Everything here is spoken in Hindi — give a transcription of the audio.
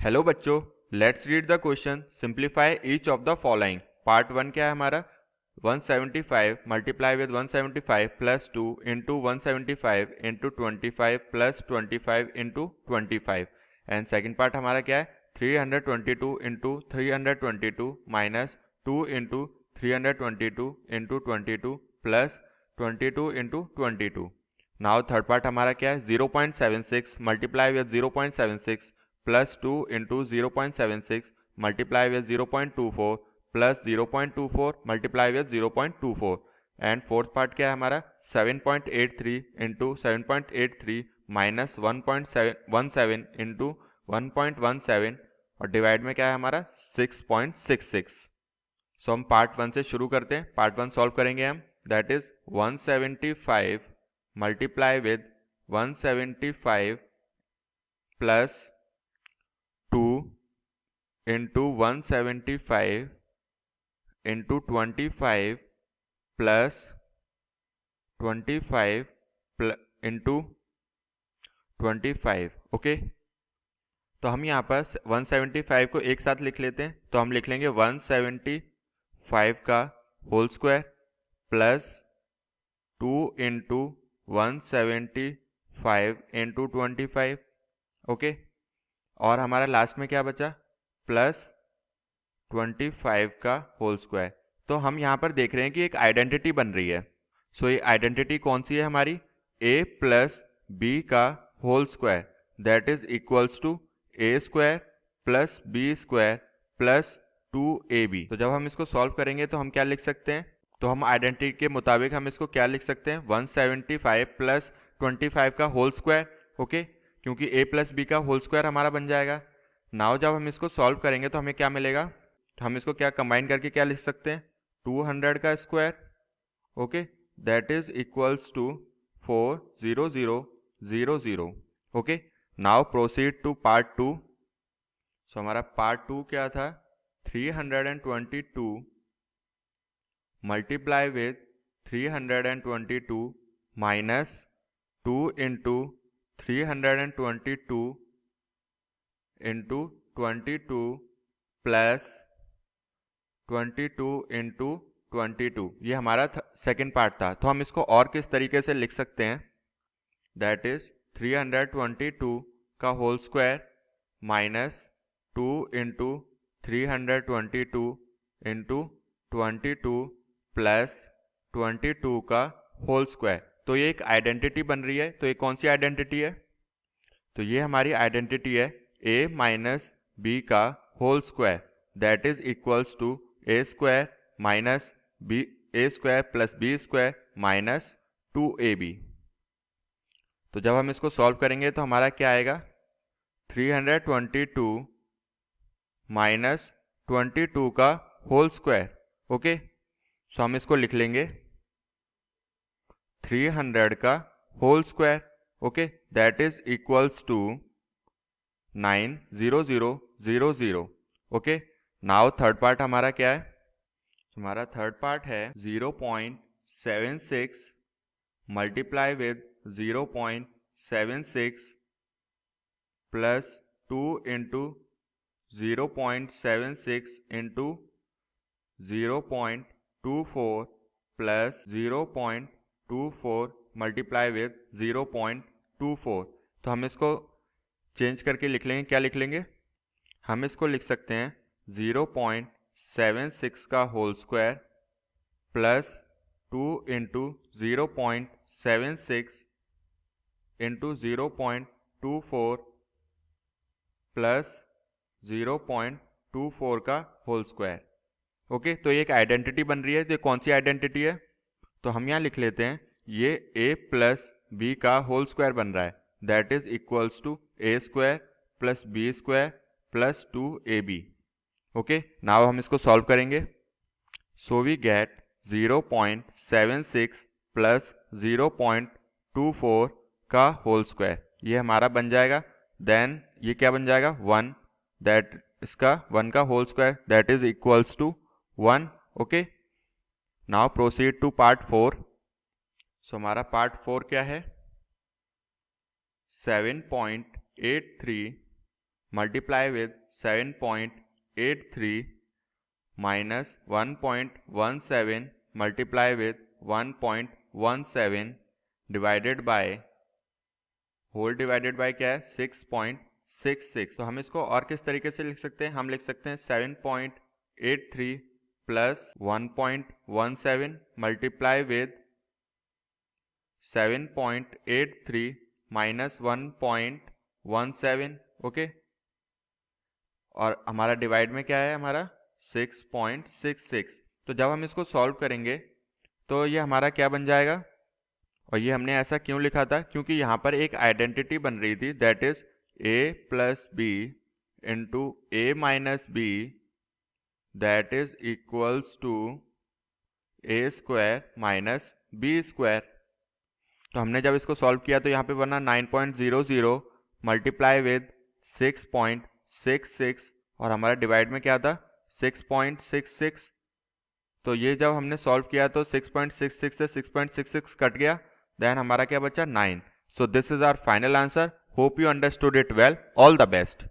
हेलो बच्चों, let's read the question, simplify each of the following. Part 1 क्या है हमारा? 175 multiply with 175 plus 2 into 175 into 25 plus 25 into 25। And second part हमारा क्या है? 322 into 322 minus 2 into 322 into 22 plus 22 into 22। Now third part हमारा क्या है? 0.76 multiply with 0.76 plus 2 into 0.76 multiply with 0.24 plus 0.24 multiply with 0.24। And fourth part क्या है हमारा? 7.83 इंटू 7.83 माइनस 1.17 इंटू 1.17 और डिवाइड में क्या है हमारा? 6.66। सो हम पार्ट 1 से शुरू करते हैं। पार्ट 1 सॉल्व करेंगे हम। That is 175 multiply with 175 plus 2 into 175 into 25 plus 25 into 25। Okay, तो हम यहाँ पर 175 को एक साथ लिख लेते हैं। तो हम लिख लेंगे 175 का whole square plus 2 into 175 into 25। Okay, और हमारा लास्ट में क्या बचा? प्लस 25 का होल स्क्वायर। तो हम यहाँ पर देख रहे हैं कि एक आइडेंटिटी बन रही है। सो ये आइडेंटिटी कौन सी है हमारी? a प्लस बी का whole square that is equals to a square plus b square plus 2ab। तो जब हम इसको सॉल्व करेंगे तो हम क्या लिख सकते हैं? तो हम आइडेंटिटी के मुताबिक हम इसको क्या लिख सकते हैं? 175 प्लस 25 का होल स्क्वायर। ओके, क्योंकि a प्लस बी का होल स्क्वायर हमारा बन जाएगा। नाउ जब हम इसको सॉल्व करेंगे तो हमें क्या मिलेगा? तो हम इसको क्या कंबाइन करके क्या लिख सकते हैं? 200 का square. Okay, that is equals to 40000। Okay, now proceed to part 2। सो हमारा पार्ट 2 क्या था? 322 multiply with 322 minus 2 into 322 into 22 plus 22 into 22। ये हमारा सेकेंड पार्ट था। तो हम इसको और किस तरीके से लिख सकते हैं? दैट इज 322 का whole square minus 2 into 322 into 22 plus 22 का होल स्क्वायर। तो ये एक आइडेंटिटी बन रही है। तो ये कौन सी आइडेंटिटी है? तो ये हमारी आइडेंटिटी है a माइनस बी का whole square that is equals to a square minus b a square plus b square minus 2ab। तो जब हम इसको सॉल्व करेंगे तो हमारा क्या आएगा? 322 माइनस 22 का होल स्क्वायर। ओके, सो हम इसको लिख लेंगे 300 का whole square. Okay, that is equals to 90000। Okay, now third part हमारा क्या है? हमारा थर्ड पार्ट है 0.76 multiply with 0.76 plus 2 into 0.76 into 0.24 plus 0.24 multiply with 0.24। तो हम इसको चेंज करके लिख लेंगे। क्या लिख लेंगे? हम इसको लिख सकते हैं 0.76 का whole square plus 2 into 0.76 into 0.24 plus 0.24 का होल स्क्वायर। ओके, तो ये एक आइडेंटिटी बन रही है। तो कौन सी आइडेंटिटी है? तो हम यहाँ लिख लेते हैं ये a प्लस बी का होल स्क्वायर बन रहा है that is equals to a square plus b square plus 2ab। Okay, now हम इसको सॉल्व करेंगे। सो वी गेट 0.76 प्लस 0.24 का होल स्क्वायर। ये हमारा बन जाएगा। देन ये क्या बन जाएगा? 1 दैट इसका 1 का whole square that is equals to 1। Okay, now proceed to part 4। सो हमारा पार्ट 4 क्या है? 7.83 multiply with 7.83 minus 1.17 multiply with 1.17 divided by whole divided by क्या है 6.66। तो हम इसको और किस तरीके से लिख सकते हैं, हम लिख सकते हैं 7.83 plus 1.17 multiply with 7.83 minus 1.17। Okay, और हमारा डिवाइड में क्या है हमारा 6.66। तो जब हम इसको सॉल्व करेंगे तो ये हमारा क्या बन जाएगा, और ये हमने ऐसा क्यों लिखा था, क्योंकि यहाँ पर एक आइडेंटिटी बन रही थी, that is a plus b into a minus b that is equals to a square minus b square. तो हमने जब इसको सॉल्व किया तो यहाँ पे बना 9.00 मल्टीप्लाई विद 6.66 और हमारा डिवाइड में क्या था 6.66। तो ये जब हमने सॉल्व किया तो 6.66 से 6.66 कट गया, देन हमारा क्या बचा 9। So this is our final answer. Hope you understood it well. All the best.